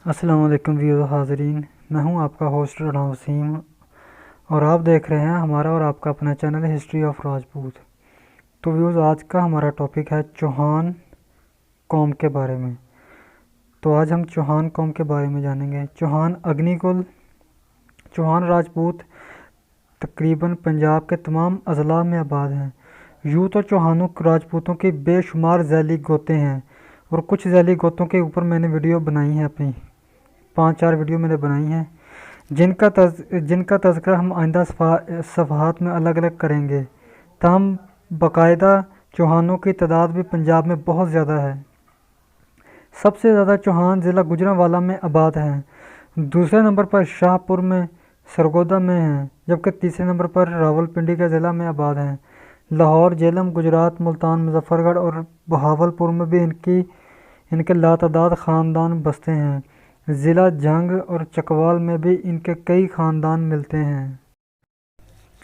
السلام علیکم ویور حاضرین، میں ہوں آپ کا ہوسٹ رانا وسیم اور آپ دیکھ رہے ہیں ہمارا اور آپ کا اپنا چینل ہسٹری آف راجپوت۔ تو ویورز، آج کا ہمارا ٹاپک ہے چوہان قوم کے بارے میں۔ تو آج ہم چوہان قوم کے بارے میں جانیں گے۔ چوہان اگنی کل چوہان راجپوت تقریباً پنجاب کے تمام اضلاع میں آباد ہیں۔ یوں تو چوہانوں راجپوتوں کی بے شمار ذیلی گوتے ہیں اور کچھ ذیلی گوتوں کے اوپر میں نے ویڈیو بنائی ہیں، اپنی 5-4 ویڈیو میں نے بنائی ہیں، جن کا تذکرہ ہم آئندہ صفحات میں الگ الگ کریں گے۔ تاہم باقاعدہ چوہانوں کی تعداد بھی پنجاب میں بہت زیادہ ہے۔ سب سے زیادہ چوہان ضلع گوجرانوالہ میں آباد ہیں، دوسرے نمبر پر شاہ پور میں سرگودا میں ہیں، جبکہ تیسرے نمبر پر راولپنڈی کے ضلع میں آباد ہیں۔ لاہور، جہلم، گجرات، ملتان، مظفر گڑھ اور بہاولپور میں بھی ان کے لاتعداد خاندان بستے ہیں۔ ضلع جھنگ اور چکوال میں بھی ان کے کئی خاندان ملتے ہیں۔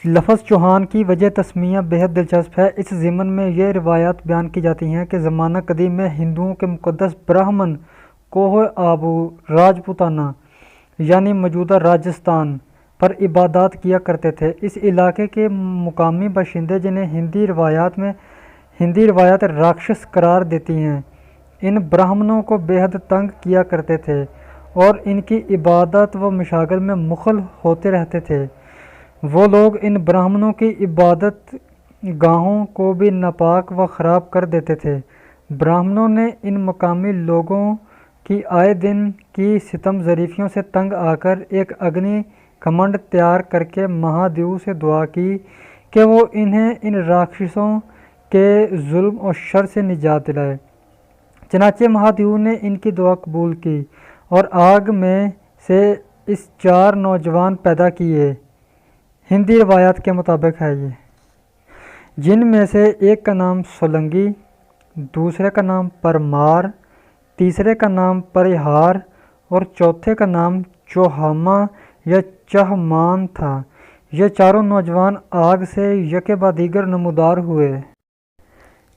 لفظ چوہان کی وجہ تسمیہ بہت دلچسپ ہے۔ اس ضمن میں یہ روایات بیان کی جاتی ہیں کہ زمانہ قدیم میں ہندوؤں کے مقدس برہمن کوہ آبو راجپوتانہ یعنی موجودہ راجستھان پر عبادات کیا کرتے تھے۔ اس علاقے کے مقامی باشندے، جنہیں ہندی روایات راکشس قرار دیتی ہیں، ان برہمنوں کو بے حد تنگ کیا کرتے تھے اور ان کی عبادت و مشاغل میں مخل ہوتے رہتے تھے۔ وہ لوگ ان برہمنوں کی عبادت گاہوں کو بھی ناپاک و خراب کر دیتے تھے۔ برہمنوں نے ان مقامی لوگوں کی آئے دن کی ستم ظریفیوں سے تنگ آ کر ایک اگنی کمنڈ تیار کر کے مہادیو سے دعا کی کہ وہ انہیں ان راکشسوں کے ظلم و شر سے نجات دلائے۔ چنانچہ مہادیو نے ان کی دعا قبول کی اور آگ میں سے اس 4 نوجوان پیدا کیے، ہندی روایات کے مطابق ہے یہ، جن میں سے ایک کا نام سولنگی، دوسرے کا نام پرمار، تیسرے کا نام پریہار اور چوتھے کا نام چوہاما یا چہمان تھا۔ یہ چاروں نوجوان آگ سے یکے بعد دیگر نمودار ہوئے۔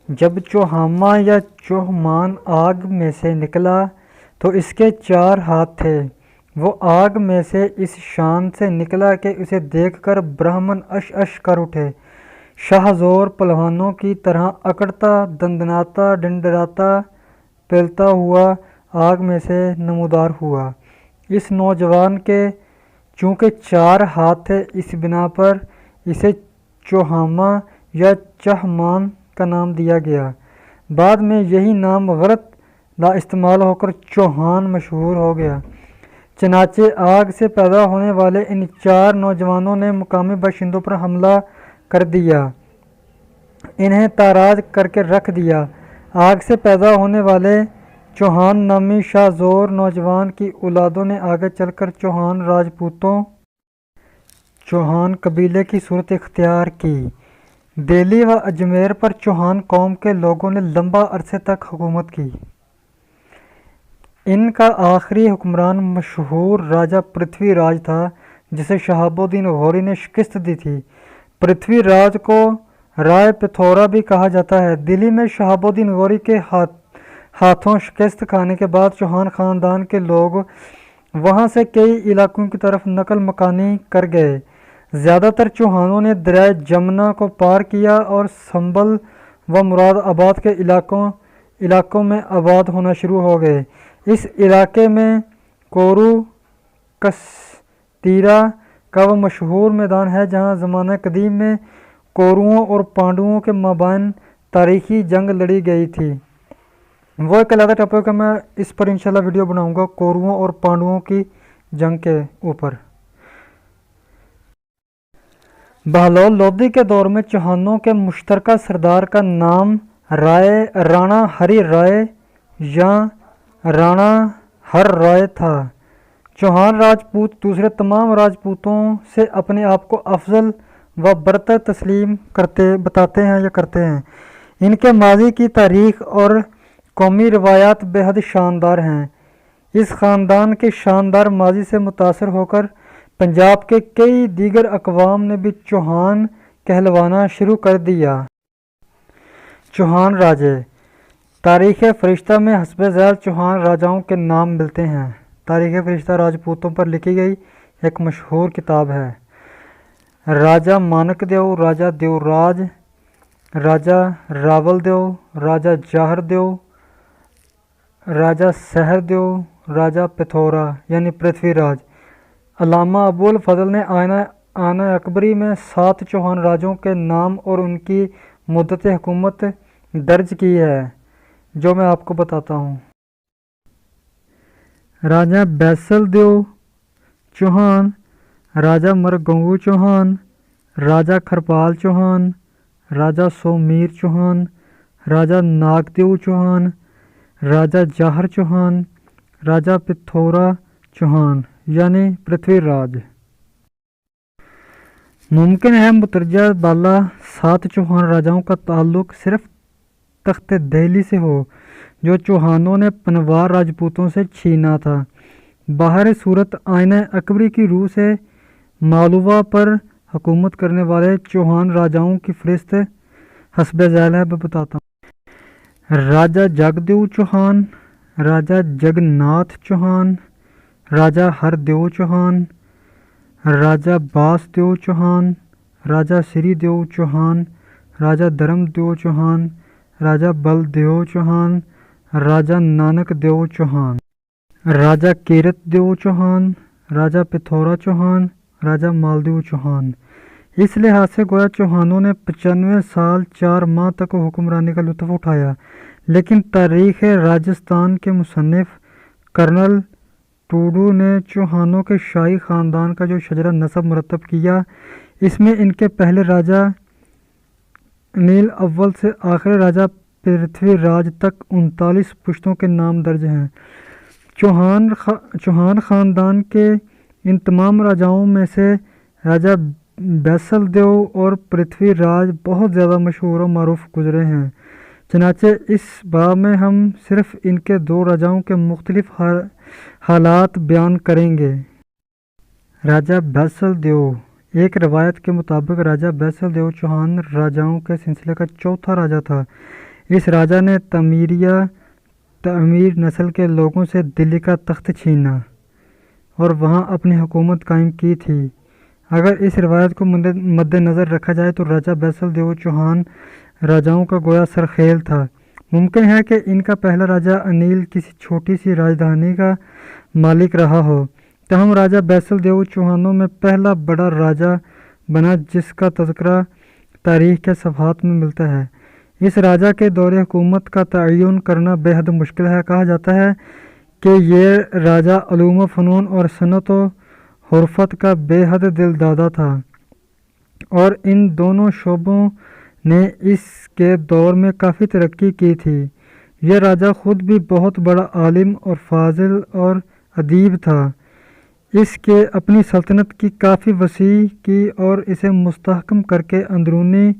جب چوہاما یا چوہمان آگ میں سے نکلا تو اس کے 4 ہاتھ تھے۔ وہ آگ میں سے اس شان سے نکلا کہ اسے دیکھ کر برہمن اش اش کر اٹھے۔ شاہ زور پہلوانوں کی طرح اکڑتا، دندناتا، ڈنڈراتا، پھیلتا ہوا آگ میں سے نمودار ہوا۔ اس نوجوان کے چونکہ 4 ہاتھ تھے، اس بنا پر اسے چوہاما یا چہمان کا نام دیا گیا۔ بعد میں یہی نام غلط لا استعمال ہو کر چوہان مشہور ہو گیا۔ چنانچہ آگ سے پیدا ہونے والے ان 4 نوجوانوں نے مقامی باشندوں پر حملہ کر دیا، انہیں تاراج کر کے رکھ دیا۔ آگ سے پیدا ہونے والے چوہان نامی شاہ زور نوجوان کی اولادوں نے آگے چل کر چوہان قبیلے کی صورت اختیار کی۔ دہلی و اجمیر پر چوہان قوم کے لوگوں نے لمبا عرصے تک حکومت کی۔ ان کا آخری حکمران مشہور راجہ پرتھوی راج تھا، جسے شہاب الدین غوری نے شکست دی تھی۔ پرتھوی راج کو رائے پتھورا بھی کہا جاتا ہے۔ دلی میں شہاب الدین غوری کے ہاتھوں شکست کھانے کے بعد چوہان خاندان کے لوگ وہاں سے کئی علاقوں کی طرف نقل مکانی کر گئے۔ زیادہ تر چوہانوں نے دریائے جمنا کو پار کیا اور سنبھل و مراد آباد کے علاقوں میں آباد ہونا شروع ہو گئے۔ اس علاقے میں کورو کستیرا کا وہ مشہور میدان ہے جہاں زمانہ قدیم میں کوروؤں اور پانڈوؤں کے مابین تاریخی جنگ لڑی گئی تھی۔ وہ ایک علیحدہ ٹاپک ہے، میں اس پر انشاءاللہ ویڈیو بناؤں گا، کوروؤں اور پانڈوؤں کی جنگ کے اوپر۔ بہلول لودھی کے دور میں چوہانوں کے مشترکہ سردار کا نام رانا ہری رائے یا رانا ہر رائے تھا۔ چوہان راجپوت دوسرے تمام راجپوتوں سے اپنے آپ کو افضل و برتر تسلیم بتاتے ہیں۔ ان کے ماضی کی تاریخ اور قومی روایات بے حد شاندار ہیں۔ اس خاندان کے شاندار ماضی سے متاثر ہو کر پنجاب کے کئی دیگر اقوام نے بھی چوہان کہلوانا شروع کر دیا۔ چوہان راجے تاریخ فرشتہ میں حسب ذیل چوہان راجاؤں کے نام ملتے ہیں۔ تاریخ فرشتہ راجپوتوں پر لکھی گئی ایک مشہور کتاب ہے۔ راجا مانک دیو، راجا دیوراج، راجا راول دیو، راجا جاہر دیو، راجا سہر دیو، راجا پتھورا یعنی پرتھوی راج۔ علامہ ابو الفضل نے آئینہ اکبری میں 7 چوہان راجوں کے نام اور ان کی مدت حکومت درج کی ہے، جو میں آپ کو بتاتا ہوں۔ راجا بیسل دیو چوہان، راجا مرگنگو چوہان، راجا کھرپال چوہان، راجا سومیر چوہان، راجا ناگدیو چوہان، راجا جاہر چوہان، راجا پتھورا چوہان یعنی پرتھوی راج۔ ممکن ہے مترجہ بالا 7 چوہان راجاؤں کا تعلق صرف تخت دہلی سے ہو، جو چوہانوں نے پنوار راجپوتوں سے چھینا تھا۔ باہر صورت آئینہ اکبری کی روح سے مالوا پر حکومت کرنے والے چوہان راجاؤں کی فہرست حسب ذیل ہے، میں بتاتا ہوں۔ راجا جگدیو چوہان، راجا جگناتھ چوہان، راجا ہردیو چوہان، راجا باس دیو چوہان، راجا سری دیو چوہان، راجا دھرم دیو چوہان، راجا بل دیو چوہان، راجا نانک دیو چوہان، راجا کیرت دیو چوہان، راجا پتھورا چوہان، راجا مالدیو چوہان۔ اس لحاظ سے گویا چوہانوں نے 95 سال 4 ماہ تک حکمرانی کا لطف اٹھایا، لیکن تاریخ راجستھان کے مصنف کرنل ٹوڈو نے چوہانوں کے شاہی خاندان کا جو شجرہ نسب مرتب کیا، اس میں ان کے پہلے راجا نیل اول سے آخری راجا پرتھوی راج تک 39 پشتوں کے نام درج ہیں۔ چوہان خاندان کے ان تمام راجاؤں میں سے راجا بیسل دیو اور پرتھوی راج بہت زیادہ مشہور و معروف گزرے ہیں، چنانچہ اس باب میں ہم صرف ان کے 2 راجاؤں کے مختلف حالات بیان کریں گے۔ راجا بیسل دیو، ایک روایت کے مطابق راجا بیسل دیو چوہان راجاؤں کے سلسلے کا 4تھا راجا تھا۔ اس راجا نے تعمیر نسل کے لوگوں سے دلی کا تخت چھینا اور وہاں اپنی حکومت قائم کی تھی۔ اگر اس روایت کو مد نظر رکھا جائے تو راجا بیسل دیو چوہان راجاؤں کا گویا سرخیل تھا۔ ممکن ہے کہ ان کا پہلا راجا انیل کسی چھوٹی سی راجدھانی کا مالک رہا ہو، تاہم راجا بیسل دیو چوہانوں میں پہلا بڑا راجا بنا جس کا تذکرہ تاریخ کے صفحات میں ملتا ہے۔ اس راجا کے دور حکومت کا تعین کرنا بے حد مشکل ہے۔ کہا جاتا ہے کہ یہ راجا علوم و فنون اور صنعت و حرفت کا بے حد دل دادا تھا، اور ان دونوں شعبوں نے اس کے دور میں کافی ترقی کی تھی۔ یہ راجا خود بھی بہت بڑا عالم اور فاضل اور ادیب تھا۔ اس کے اپنی سلطنت کی کافی وسیع کی اور اسے مستحکم کر کے اندرونی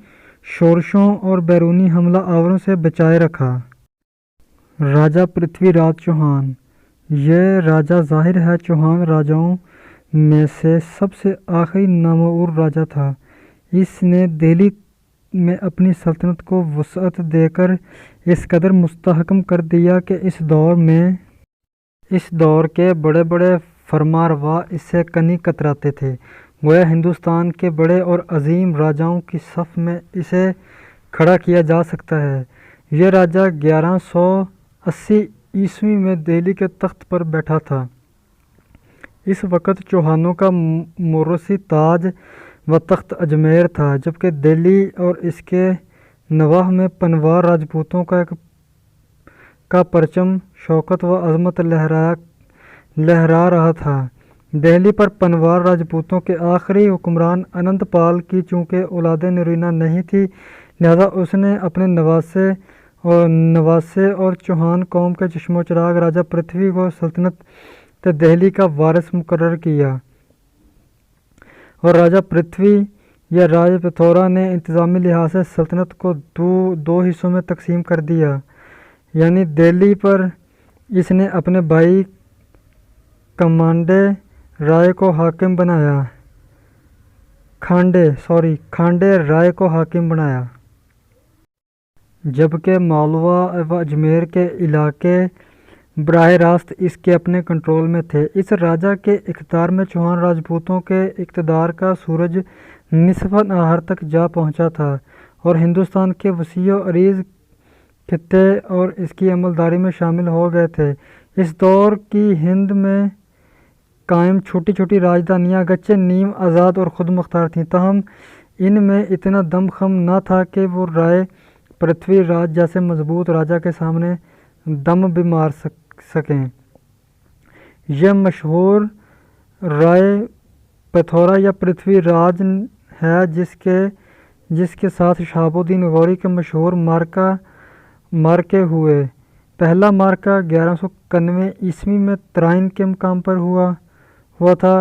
شورشوں اور بیرونی حملہ آوروں سے بچائے رکھا۔ راجا پرتھوی راج چوہان، یہ راجا ظاہر ہے چوہان راجاؤں میں سے سب سے آخری نامور راجا تھا۔ اس نے دہلی میں اپنی سلطنت کو وسعت دے کر اس قدر مستحکم کر دیا کہ اس دور کے بڑے بڑے فرمانروا اس سے کنی کتراتے تھے۔ گویا ہندوستان کے بڑے اور عظیم راجاؤں کی صف میں اسے کھڑا کیا جا سکتا ہے۔ یہ راجا 1180 عیسوی میں دہلی کے تخت پر بیٹھا تھا۔ اس وقت چوہانوں کا موروثی تاج و تخت اجمیر تھا، جبکہ دہلی اور اس کے نواح میں پنوار راجپوتوں کا پرچم شوکت و عظمت لہرا رہا تھا۔ دہلی پر پنوار راجپوتوں کے آخری حکمران اننت پال کی چونکہ اولاد نرینہ نہیں تھی، لہذا اس نے اپنے نواسے اور چوہان قوم کے چشم و چراغ راجا پرتھوی کو سلطنت دہلی کا وارث مقرر کیا، اور راجا پرتھوی یا راجا پتھورا نے انتظامی لحاظ سے سلطنت کو 2 حصوں میں تقسیم کر دیا، یعنی دہلی پر اس نے اپنے بھائی کمانڈے رائے کو حاکم بنایا، کھانڈے رائے کو حاکم بنایا، جبکہ مالوا و اجمیر کے علاقے براہ راست اس کے اپنے کنٹرول میں تھے۔ اس راجا کے اقتدار میں چوہان راجپوتوں کے اقتدار کا سورج نصف نہار تک جا پہنچا تھا اور ہندوستان کے وسیع و عریض خطے اور اس کی عملداری میں شامل ہو گئے تھے۔ اس دور کی ہند میں قائم چھوٹی چھوٹی راجدھانیاں اگرچہ نیم آزاد اور خود مختار تھیں، تاہم ان میں اتنا دم خم نہ تھا کہ وہ رائے پرتھوی راج جیسے مضبوط راجا کے سامنے دم بھی مار سکیں۔ یہ مشہور رائے پتھورا یا پرتھوی راج ہے جس کے ساتھ شہاب الدین غوری کے مشہور مارکے ہوئے۔ پہلا مارکہ 1191 عیسوی میں ترائن کے مقام پر ہوا تھا،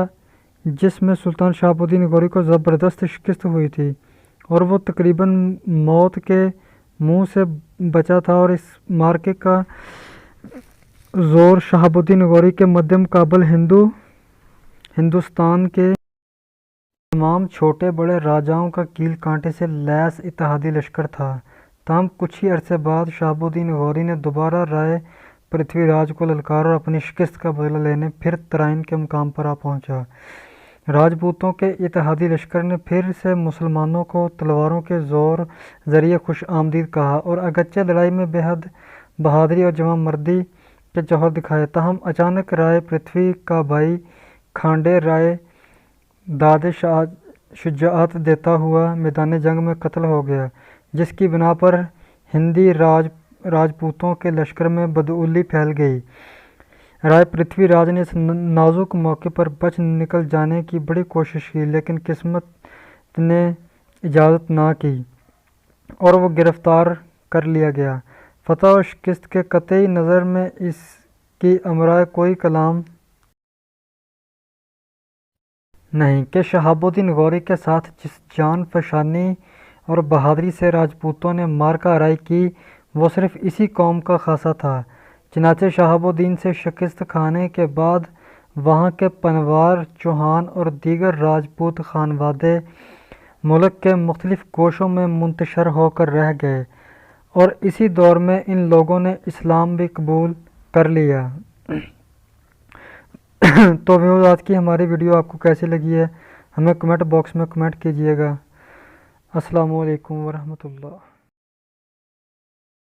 جس میں سلطان شہاب الدین غوری کو زبردست شکست ہوئی تھی اور وہ تقریباً موت کے منہ سے بچا تھا، اور اس مارکے کا زور شہاب الدین غوری کے مد مقابل ہندوستان کے تمام چھوٹے بڑے راجاؤں کا کیل کانٹے سے لیس اتحادی لشکر تھا۔ تاہم کچھ ہی عرصے بعد شہاب الدین غوری نے دوبارہ رائے پرتھوی راج کو للکارا اور اپنی شکست کا بدلہ لینے پھر ترائن کے مقام پر آ پہنچا۔ راجپوتوں کے اتحادی لشکر نے پھر سے مسلمانوں کو تلواروں کے زور ذریعے خوش آمدید کہا اور اگرچہ لڑائی میں بے حد بہادری اور جواں مردی کے جوہر دکھائے، تاہم اچانک رائے پرتھوی کا بھائی کھانڈے رائے داد شجاعت دیتا ہوا میدان جنگ میں قتل ہو گیا، جس کی بنا پر ہندی راجپوتوں کے لشکر میں بدعلی پھیل گئی۔ رائے پرتھوی راج نے اس نازک موقع پر بچ نکل جانے کی بڑی کوشش کی، لیکن قسمت نے اجازت نہ کی اور وہ گرفتار کر لیا گیا۔ فتح و شکست کے قطعی نظر میں اس کی امرائے کوئی کلام نہیں کہ شہاب الدین غوری کے ساتھ جس جان فشانی اور بہادری سے راجپوتوں نے مارکہ آرائی کی، وہ صرف اسی قوم کا خاصہ تھا۔ چنانچہ شہاب الدین سے شکست کھانے کے بعد وہاں کے پنوار، چوہان اور دیگر راجپوت خانوادے ملک کے مختلف گوشوں میں منتشر ہو کر رہ گئے اور اسی دور میں ان لوگوں نے اسلام بھی قبول کر لیا۔ تو ویورز، آج کی ہماری ویڈیو آپ کو کیسی لگی ہے ہمیں کمنٹ باکس میں کمنٹ کیجیے گا۔ السلام علیکم ورحمۃ اللہ۔